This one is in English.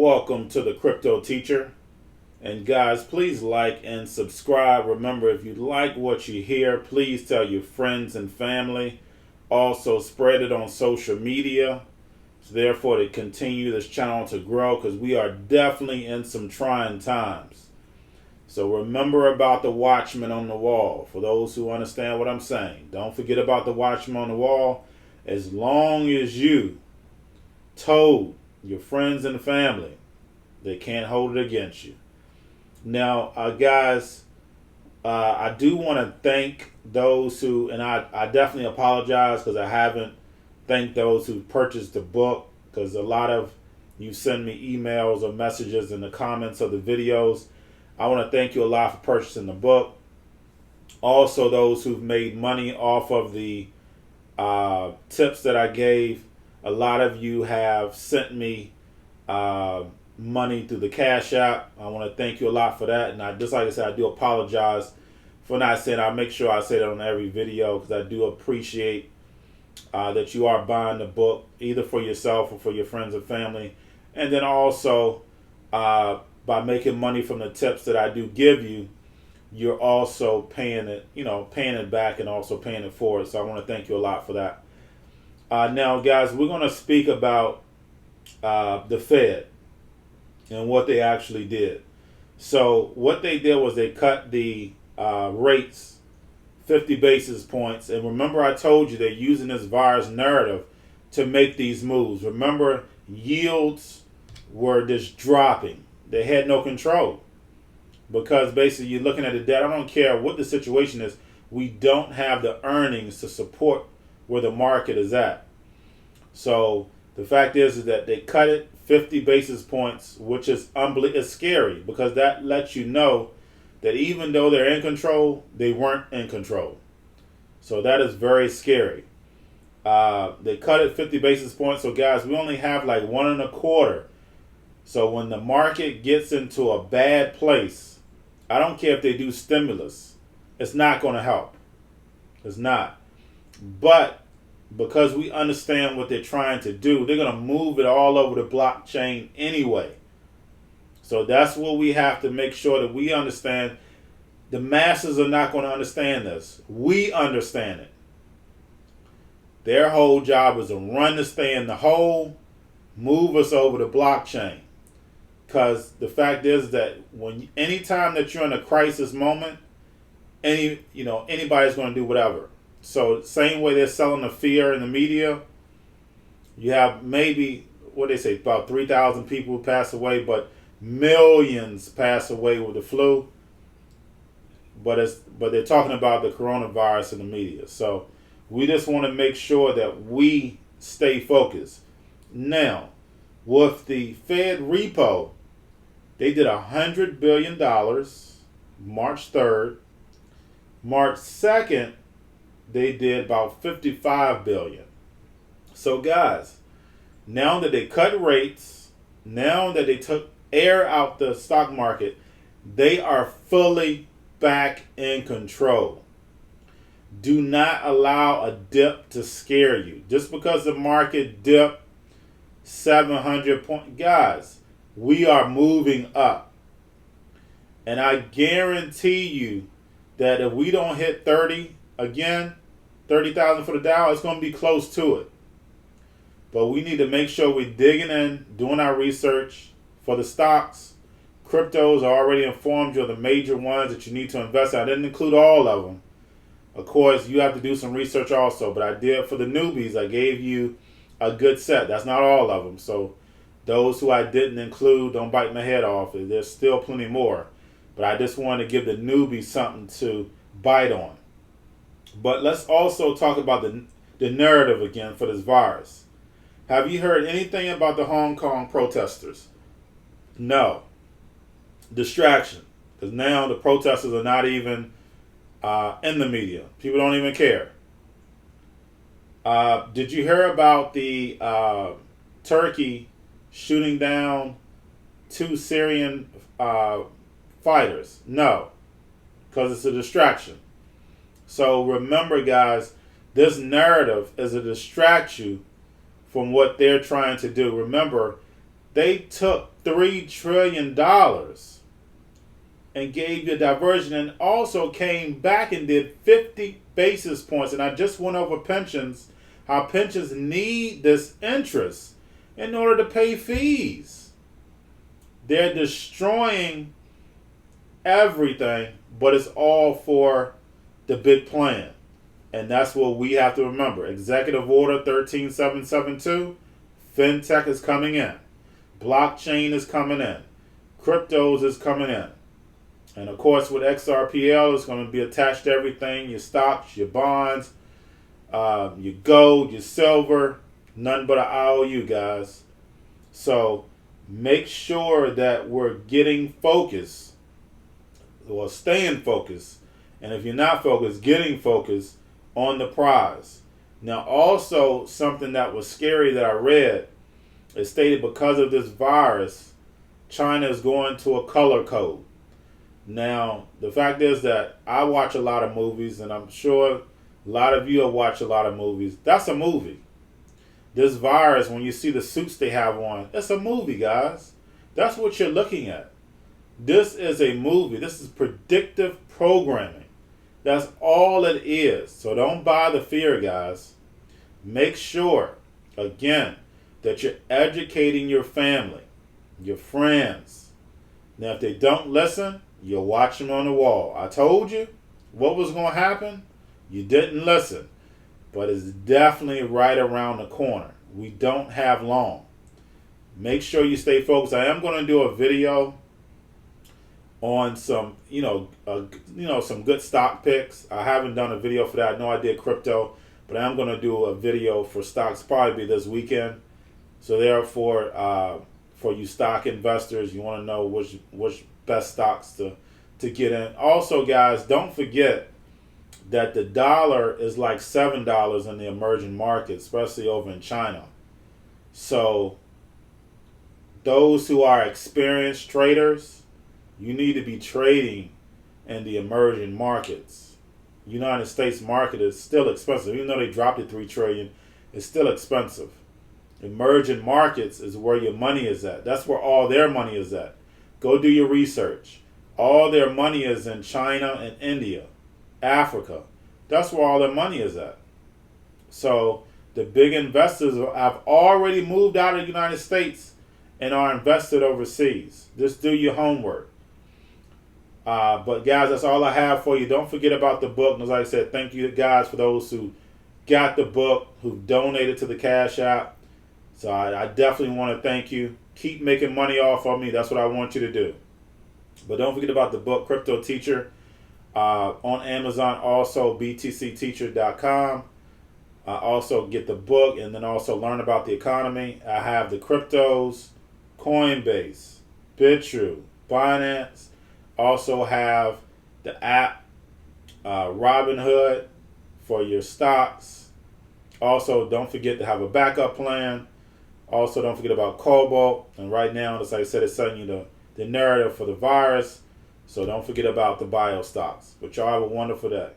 Welcome to the Cryptoteacher. And guys, please like and subscribe. Remember, if you like what you hear, please tell your friends and family. Also, spread it on social media. So therefore, to continue this channel to grow, because we are definitely in some trying times. So remember about the watchman on the wall. For those who understand what I'm saying, don't forget about the watchman on the wall. As long as you told your friends and family, they can't hold it against you. Now, guys, I do want to thank those who, and I definitely apologize because I haven't thanked those who purchased the book, because a lot of you send me emails or messages in the comments of the videos. I want to thank you a lot for purchasing the book. Also, those who've made money off of the tips that I gave. A lot of you have sent me money through the Cash App. I want to thank you a lot for that. And just like I said, I do apologize for not saying. I'll make sure I say that on every video, because I do appreciate that you are buying the book, either for yourself or for your friends and family. And then also, by making money from the tips that I do give you, you're also paying it, paying it back and also paying it forward. So I want to thank you a lot for that. Now, guys, we're going to speak about the Fed and what they actually did. So what they did was they cut the rates 50 basis points. And remember, I told you they're using this virus narrative to make these moves. Remember, yields were just dropping. They had no control, because basically you're looking at the debt. I don't care what the situation is. We don't have the earnings to support where the market is at. So the fact is that they cut it 50 basis points, which is unbelievable. It's scary, because that lets you know that even though they're in control, they weren't in control. So that is very scary. They cut it 50 basis points. So guys, we only have like 1.25. So when the market gets into a bad place, I don't care if they do stimulus, it's not going to help. It's not. But because we understand what they're trying to do, they're going to move it all over the blockchain anyway. So that's what we have to make sure that we understand. The masses are not going to understand this. We understand it. Their whole job is to run this thing in the hole, move us over the blockchain. Because the fact is that anytime that you're in a crisis moment, anybody's going to do whatever. So same way they're selling the fear in the media, you have maybe, what they say, about 3,000 people who pass away, but millions pass away with the flu. But they're talking about the coronavirus in the media. So we just want to make sure that we stay focused. Now, with the Fed repo, they did $100 billion March 3rd. March 2nd, they did about $55 billion. So guys, now that they cut rates, now that they took air out the stock market, they are fully back in control. Do not allow a dip to scare you. Just because the market dipped 700 points, guys, we are moving up. And I guarantee you that if we don't hit 30 again, 30,000 for the Dow, it's going to be close to it. But we need to make sure we're digging in, doing our research for the stocks. Cryptos, I already informed you of the major ones that you need to invest in. I didn't include all of them. Of course, you have to do some research also. But I did for the newbies. I gave you a good set. That's not all of them. So those who I didn't include, don't bite my head off. There's still plenty more. But I just wanted to give the newbies something to bite on. But let's also talk about the narrative again for this virus. Have you heard anything about the Hong Kong protesters? No. Distraction. Because now the protesters are not even in the media. People don't even care. Did you hear about the Turkey shooting down 2 Syrian fighters? No. Because it's a distraction. So remember, guys, this narrative is to distract you from what they're trying to do. Remember, They took $3 trillion and gave you a diversion, and also came back and did 50 basis points. And I just went over pensions, how pensions need this interest in order to pay fees. They're destroying everything, but it's all for the big plan. And that's what we have to remember. Executive Order 13772, FinTech is coming in. Blockchain is coming in. Cryptos is coming in. And of course, with XRPL, it's going to be attached to everything: your stocks, your bonds, your gold, your silver, none but an IOU, guys. So make sure that we're getting focused, or staying focused. And if you're not focused, getting focused on the prize. Now, also, something that was scary that I read, it stated because of this virus, China is going to a color code. Now, the fact is that I watch a lot of movies, and I'm sure a lot of you have watched a lot of movies. That's a movie. This virus, when you see the suits they have on, it's a movie, guys. That's what you're looking at. This is a movie. This is predictive programming. That's all it is. So don't buy the fear, guys. Make sure, again, that you're educating your family, your friends. Now, if they don't listen, you'll watch them on the wall. I told you what was going to happen. You didn't listen. But it's definitely right around the corner. We don't have long. Make sure you stay focused. I am going to do a video on some, some good stock picks. I haven't done a video for that. I know I did crypto, but I am going to do a video for stocks, probably this weekend. So therefore, for you stock investors, you want to know which best stocks to get in. Also, guys, don't forget that the dollar is like $7 in the emerging markets, especially over in China. So those who are experienced traders, you need to be trading in the emerging markets. United States market is still expensive. Even though they dropped it $3 trillion, it's still expensive. Emerging markets is where your money is at. That's where all their money is at. Go do your research. All their money is in China and India, Africa. That's where all their money is at. So the big investors have already moved out of the United States and are invested overseas. Just do your homework. But guys, that's all I have for you. Don't forget about the book. And as I said, thank you guys for those who got the book, who donated to the Cash App. So I definitely want to thank you. Keep making money off of me. That's what I want you to do. But don't forget about the book, Cryptoteacher, on Amazon, also btcteacher.com. Also get the book and then also learn about the economy. I have the cryptos, Coinbase, Bitrue, Binance. Also have the app, Robinhood, for your stocks. Also, don't forget to have a backup plan. Also, don't forget about Cobalt. And right now, as I said, it's sending you the narrative for the virus. So don't forget about the bio stocks. But y'all have a wonderful day.